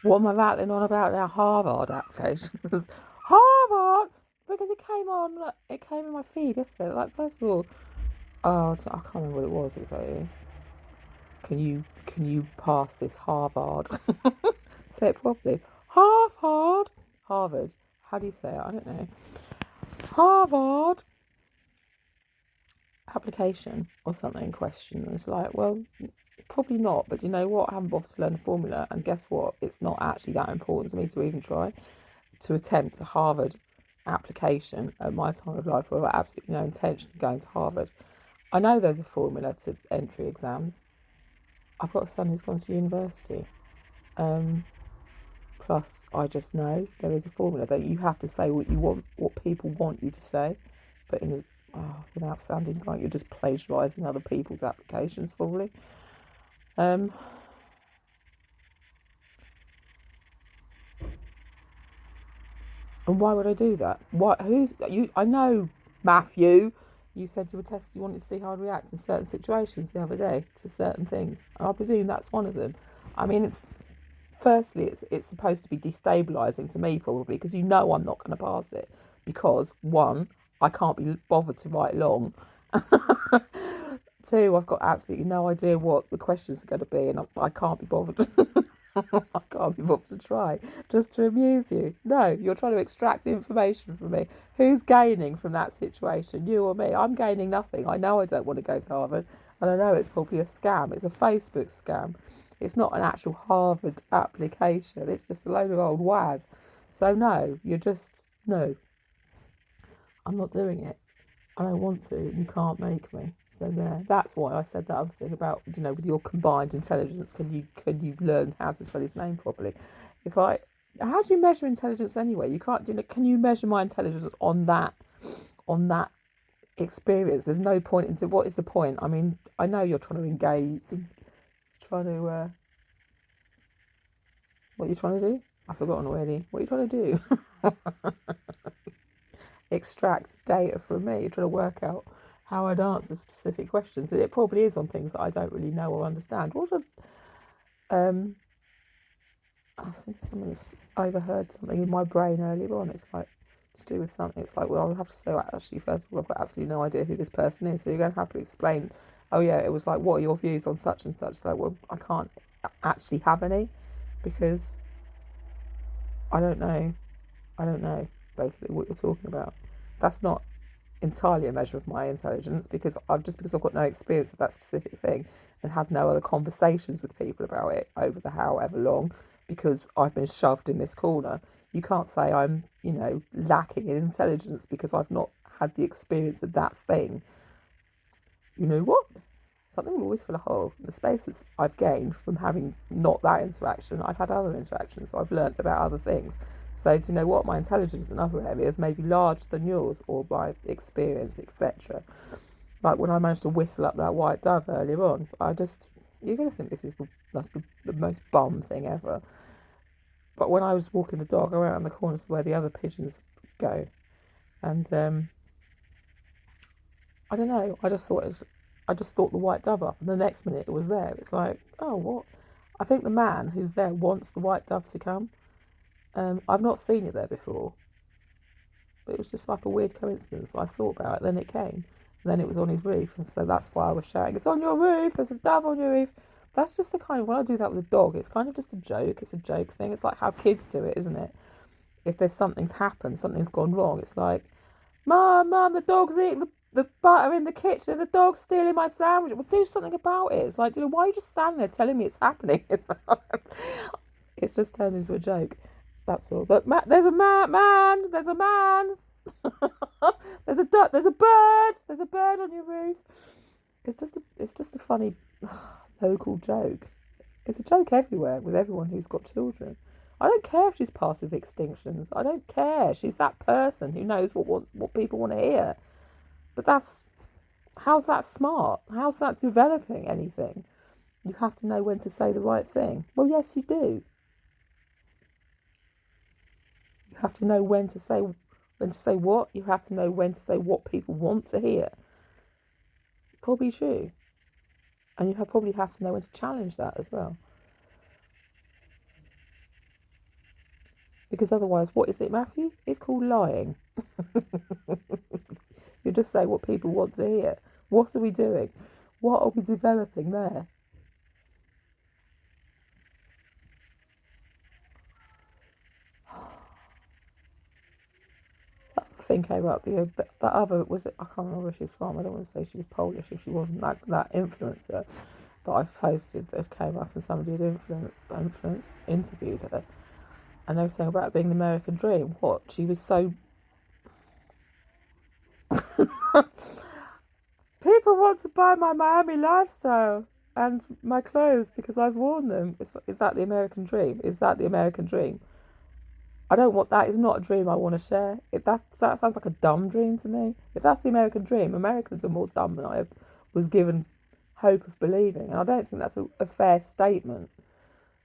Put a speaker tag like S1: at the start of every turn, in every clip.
S1: What am I rattling on about now? Harvard applications. Harvard! Because it came in my feed yesterday. Like, first of all, I can't remember what it was exactly. Can you pass this Harvard? Say it properly. Harvard. Harvard. How do you say it? I don't know. Harvard application or something question. It's like, well, probably not, but you know what? I haven't bothered to learn the formula, and guess what? It's not actually that important to me to even try to attempt a Harvard application at my time of life where I've absolutely no intention of going to Harvard. I know there's a formula to entry exams. I've got a son who's gone to university. Um, Plus, I just know there is a formula that you have to say what you want, what people want you to say, but without sounding like you're just plagiarising other people's applications, probably. Um, and why would I do that? Why? Who's you? I know, Matthew. You said you were testing. You wanted to see how I'd react in certain situations the other day to certain things. I presume that's one of them. I mean, it's supposed to be destabilising to me probably because you know I'm not going to pass it because one, I can't be bothered to write long. Two, I've got absolutely no idea what the questions are going to be, and I can't be bothered. I can't be bothered to try just to amuse you. No, you're trying to extract information from me. Who's gaining from that situation, you or me? I'm gaining nothing. I know I don't want to go to Harvard, and I know it's probably a scam. It's a Facebook scam. It's not an actual Harvard application. It's just a load of old waz. So no, no. I'm not doing it. I don't want to. You can't make me. So there. That's why I said that other thing about with your combined intelligence, can you learn how to spell his name properly? It's like, how do you measure intelligence anyway? You can't. Can you measure my intelligence on that experience? There's no point into what is the point? I mean, I know you're trying to engage, trying to what are you trying to do? I've forgotten already. What are you trying to do? Extract data from me. You're trying to work out how I'd answer specific questions. And it probably is on things that I don't really know or understand. I think someone's overheard something in my brain earlier on. It's like to do with something. It's like, well, I'll have to say, well, actually, first of all, I've got absolutely no idea who this person is. So you're going to have to explain, oh, yeah, it was like, what are your views on such and such? So, well, I can't actually have any because I don't know. I don't know basically what you're talking about. That's not entirely a measure of my intelligence because I've got no experience of that specific thing and had no other conversations with people about it over the however long because I've been shoved in this corner. You can't say I'm, lacking in intelligence because I've not had the experience of that thing. You know what? Something will always fill a hole. The spaces I've gained from having not that interaction, I've had other interactions, so I've learnt about other things. So, do you know what? My intelligence in other areas may be larger than yours or my experience, etc. Like when I managed to whistle up that white dove earlier on, you're going to think that's the most bum thing ever. But when I was walking the dog, I went around the corner to where the other pigeons go. And I don't know, I just thought the white dove up, and the next minute it was there. It's like, oh, what? I think the man who's there wants the white dove to come. I've not seen it there before, but it was just like a weird coincidence. I thought about it, then it came, and then it was on his roof, and so that's why I was shouting, "It's on your roof! There's a dove on your roof!" That's just the kind of when I do that with a dog, it's kind of just a joke. It's a joke thing. It's like how kids do it, isn't it? If there's something's happened, something's gone wrong, it's like, Mum, the dog's eating the butter in the kitchen and the dog's stealing my sandwich. Well, do something about it. It's like, why are you just standing there telling me it's happening? It's just turned into a joke. That's all. But there's a man. There's a man. There's a duck. There's a bird. There's a bird on your roof. It's just a funny local joke. It's a joke everywhere with everyone who's got children. I don't care if she's past with extinctions. I don't care. She's that person who knows what people want to hear. But how's that smart? How's that developing anything? You have to know when to say the right thing. Well, yes, you do. You have to know when to say what. You have to know when to say what people want to hear. Probably true. And you probably have to know when to challenge that as well. Because otherwise, what is it, Matthew? It's called lying. You just say what people want to hear. What are we doing? What are we developing there? Thing came up. That other was it? I can't remember where she's from. I don't want to say she was Polish if she wasn't that influencer that I posted that came up and somebody had influenced interviewed her, and they were saying about it being the American dream. What she was so people want to buy my Miami lifestyle and my clothes because I've worn them. Is that the American dream? Is that the American dream? I don't want that. Is not a dream I want to share. That sounds like a dumb dream to me. If that's the American dream, Americans are more dumb than I was given hope of believing, and I don't think that's a fair statement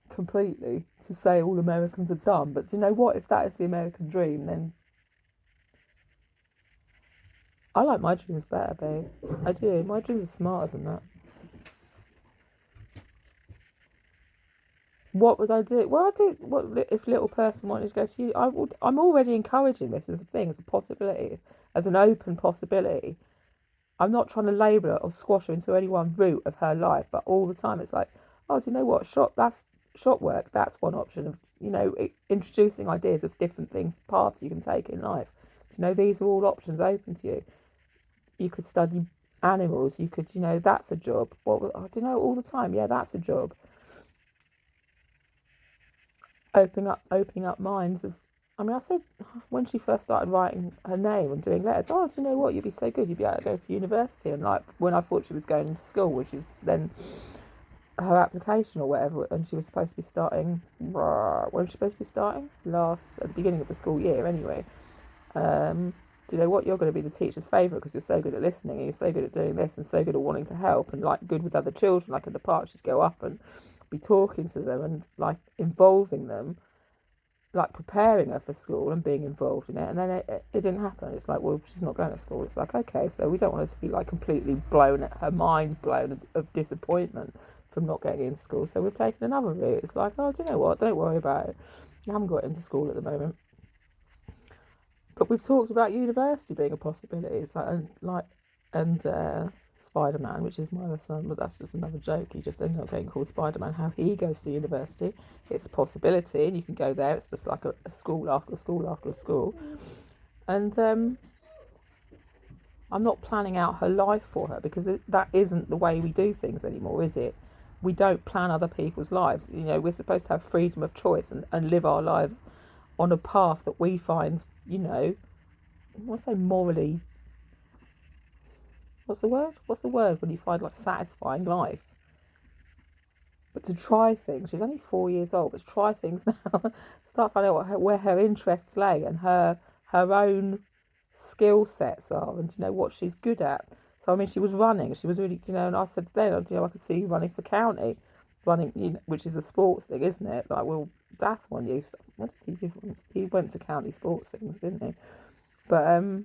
S1: completely to say all Americans are dumb. But do you know what? If that is the American dream, then I like my dreams better, babe. I do. My dreams are smarter than that. What would I do? Well, I do. What if little person wanted to go to you? I'm already encouraging this as a thing, as a possibility, as an open possibility. I'm not trying to label it or squash her into any one route of her life, but all the time it's like, oh, do you know what? Shop work. That's one option of introducing ideas of different things, paths you can take in life. Do you know these are all options open to you? You could study animals. You could, that's a job. Do you know all the time? Yeah, that's a job. Opening up minds of. I mean, I said when she first started writing her name and doing letters, oh, do you know what? You'd be so good. You'd be able to go to university. And like when I thought she was going into school, which was then her application or whatever, and she was supposed to be starting. When was she supposed to be starting? At the beginning of the school year, anyway. Do you know what? You're going to be the teacher's favourite because you're so good at listening and you're so good at doing this and so good at wanting to help and like good with other children. Like in the park, she'd go up and be talking to them and like involving them, like preparing her for school and being involved in it. And then it didn't happen. It's like, well, she's not going to school. It's like, okay, so we don't want her to be like completely blown, her mind blown of disappointment from not getting into school. So we've taken another route. It's like, oh, do you know what? Don't worry about it. You haven't got into school at the moment. But we've talked about university being a possibility. It's like, and Spider-Man, which is my other son, but that's just another joke. He just ended up getting called Spider-Man. How he goes to university, it's a possibility, and you can go there. It's just like a school after school after school. And I'm not planning out her life for her because that isn't the way we do things anymore, is it? We don't plan other people's lives. We're supposed to have freedom of choice and live our lives on a path that we find, I want to say morally. What's the word when you find like satisfying life? But to try things, she's only 4 years old, but to try things now, start finding out where her interests lay and her own skill sets are and what she's good at. So I mean, she was running. She was really, and I said then, I could see you running for county, which is a sports thing, isn't it? Like, well, that's one used. What did he do? He went to county sports things, didn't he? But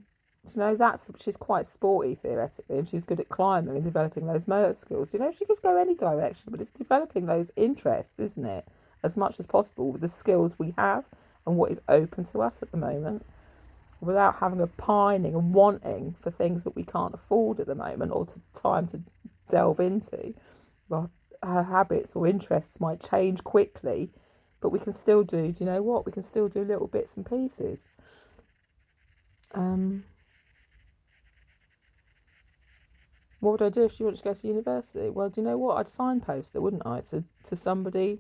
S1: she's quite sporty theoretically, and she's good at climbing and developing those motor skills. She could go any direction, but it's developing those interests, isn't it? As much as possible with the skills we have and what is open to us at the moment, without having a pining and wanting for things that we can't afford at the moment or time to delve into. Well, her habits or interests might change quickly, but we can still do you know what? We can still do little bits and pieces. What would I do if she wanted to go to university? Well, do you know what? I'd signpost her, wouldn't I, to somebody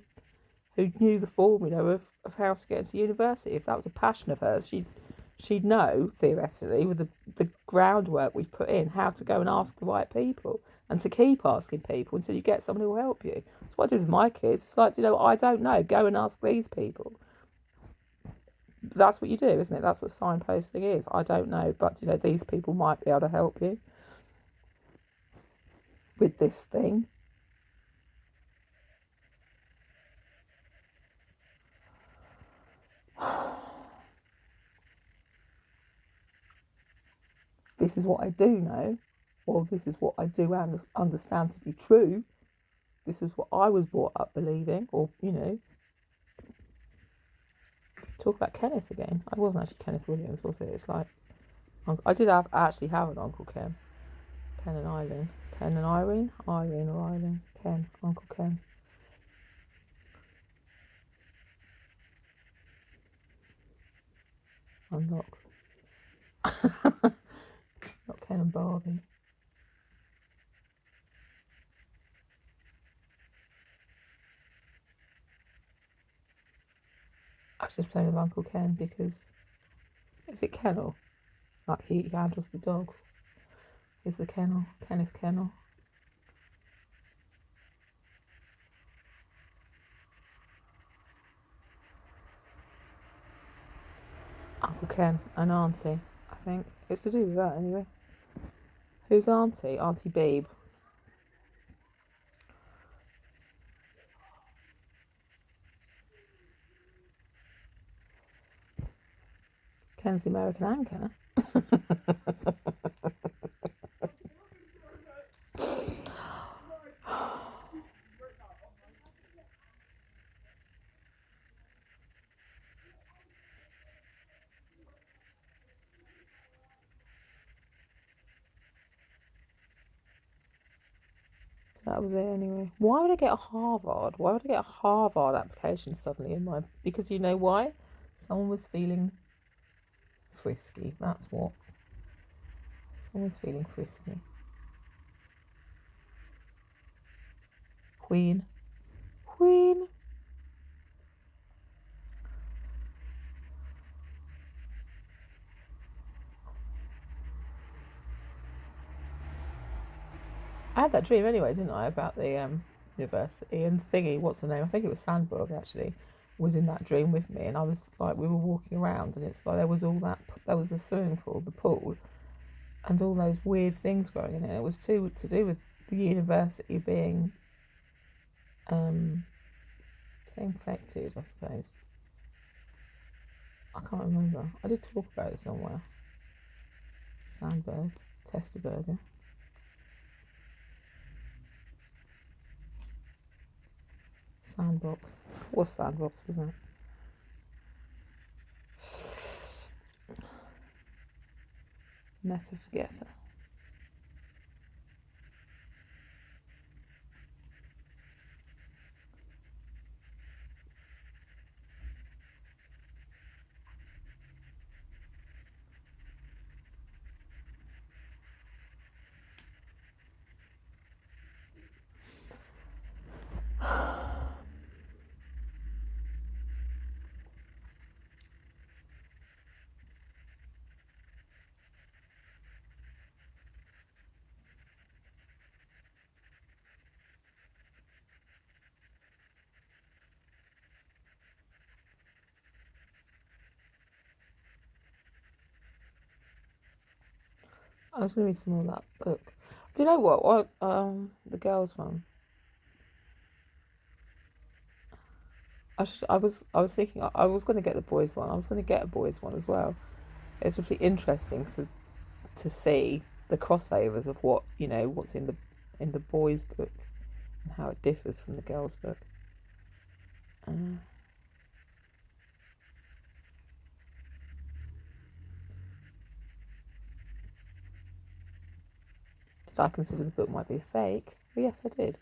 S1: who knew the formula of how to get into university. If that was a passion of hers, she'd know, theoretically, with the groundwork we've put in, how to go and ask the right people and to keep asking people until you get someone who will help you. That's what I do with my kids. It's like, I don't know, go and ask these people. That's what you do, isn't it? That's what signposting is. I don't know, but these people might be able to help you with this thing. This is what I do know, or this is what I do understand to be true. This is what I was brought up believing, or Talk about Kenneth again. I wasn't actually Kenneth Williams, was it? It's like I actually have an Uncle Ken. Ken and Eileen. Ken and Irene? Irene or Eileen? Ken. Uncle Ken. Unlock. Not Ken and Barbie. I was just playing with Uncle Ken because... Is it kennel? Like he handles the dogs. Is the kennel. Kenneth Kennel. Uncle Ken and Auntie, I think. It's to do with that anyway. Who's Auntie? Auntie Beeb. Ken's the American anchor. That was it anyway. Why would I get a Harvard? Why would I get a Harvard application suddenly in my... Because you know why? Someone was feeling frisky. That's what. Someone's feeling frisky. Queen. Queen. I had that dream anyway, didn't I, about the university and thingy, what's the name? I think it was Sandberg actually, was in that dream with me, and I was like, we were walking around, and it's like there was all that, there was the swimming pool, the pool, and all those weird things growing in it. It was to do with the university being infected, I suppose. I can't remember. I did talk about it somewhere. Sandberg, Testerberger. Sandbox. What Sandbox, wasn't it? Meta Forgetter. I was going to read some more of that book. Do you know what the girls one? I was thinking I was going to get the boys one. I was going to get a boys one as well. It's really interesting to see the crossovers of what what's in the boys book and how it differs from the girls book. Did I consider the book might be a fake? Well, yes, I did.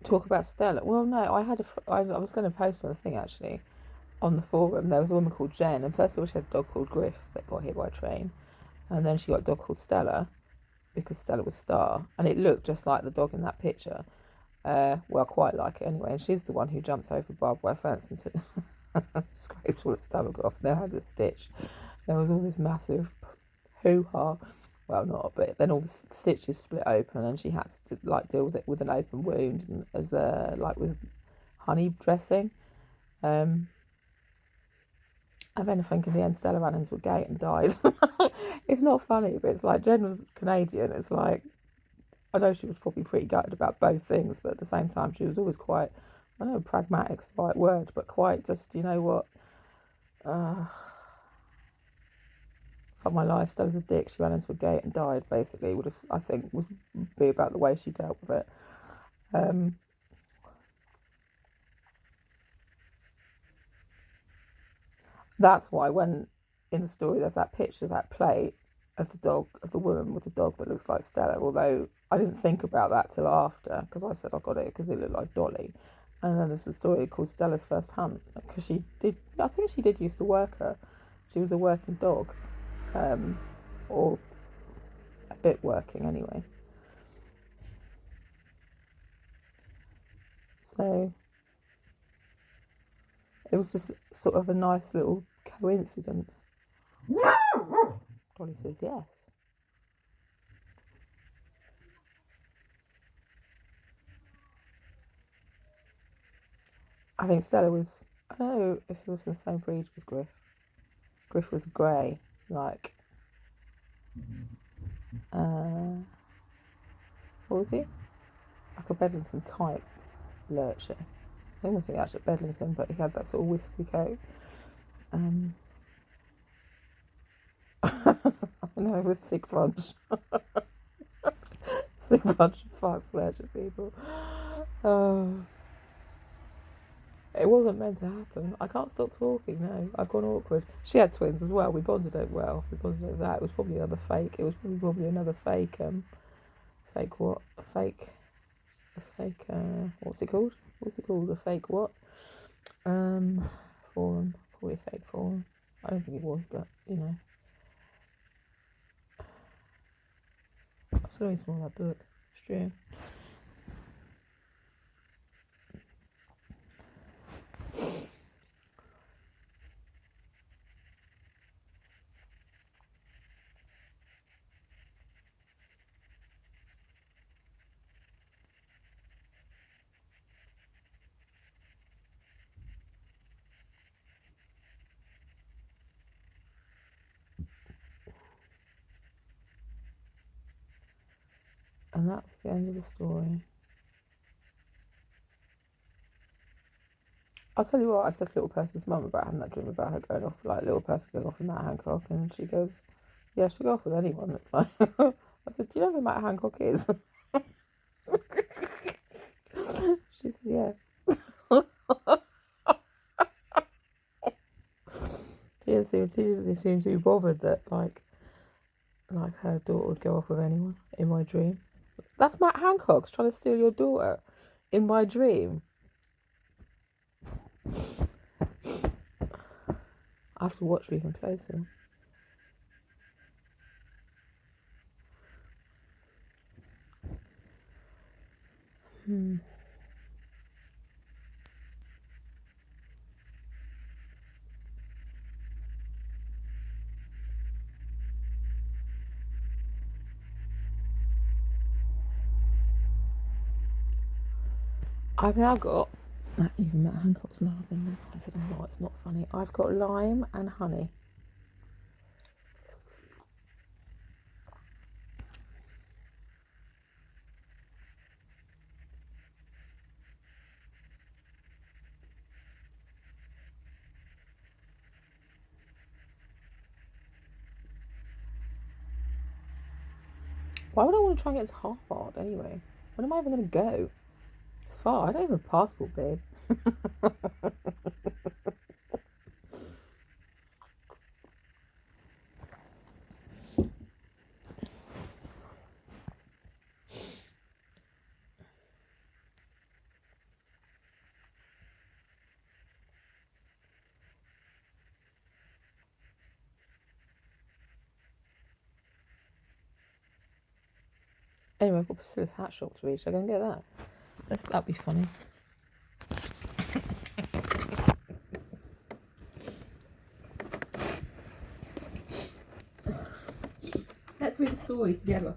S1: Talk about Stella. Well, no, I was going to post on the thing actually on the forum. There was a woman called Jen, and first of all she had a dog called Griff that got hit by a train, and then she got a dog called Stella because Stella was Star, and it looked just like the dog in that picture. Well, I quite like it anyway, and she's the one who jumped over the barbed wire fence and scraped all her stomach off, and then had a stitch. There was all this massive hoo-ha. Well, not, but then all the stitches split open, and she had to deal with it with an open wound, and as with honey dressing. And then I think in the end Stella ran into a gate and died. It's not funny, but it's like Jen was Canadian. It's like I know she was probably pretty gutted about both things, but at the same time she was always quite, I don't know, pragmatic's the right word, but quite just, you know what, Fuck my life, Stella's a dick. She ran into a gate and died. Basically, would have I think would be about the way she dealt with it. Um, that's why when in the story there's that picture, that plate of the dog, of the woman with the dog that looks like Stella. Although I didn't think about that till after, because I said I got it because it looked like Dolly. And then there's a story called Stella's First Hunt, because she did. I think she did used to work her. She was a working dog, or a bit working anyway. So it was just sort of a nice little coincidence. Dolly says yes. I think Stella was. I don't know if he was in the same breed as Griff. Griff was grey, like. What was he? Like a Bedlington type lurcher. I think it was actually Bedlington, but he had that sort of wispy coat. I know, it was sick bunch. Sick bunch of fucks lurcher people. It wasn't meant to happen. I can't stop talking now. I've gone awkward. She had twins as well. We bonded over well. We bonded over that. It was probably another fake. It was probably another fake. Fake what? A fake. What's it called? What's it called? A fake what? Forum. Probably a fake forum. I don't think it was, but you know. I still need some more of that book. It's true. And that was the end of the story. I'll tell you what, I said to Little Person's mum about having that dream about her going off, like Little Person going off with Matt Hancock, and she goes, yeah, she'll go off with anyone that's like. I said, do you know who Matt Hancock is? She said, yes. She doesn't seem to be bothered that like her daughter would go off with anyone in my dream. That's Matt Hancock's trying to steal your daughter in my dream. I have to watch even closer. I've now got, even Matt Hancock's laughing now. I said, oh, it's not funny. I've got lime and honey. Why would I want to try and get to Harvard anyway? When am I even going to go? It's far. I don't even have a passport, babe. Anyway, I've got Priscilla's hat shop to reach. I go and get that. That'd be funny. Let's read a story together.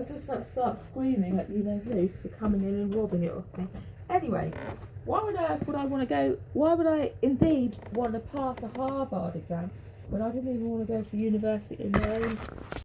S1: was just about to start screaming at you know who for coming in and robbing it off me. Anyway, why on earth would I want to go? Why would I indeed want to pass a Harvard exam when I didn't even want to go to university in my own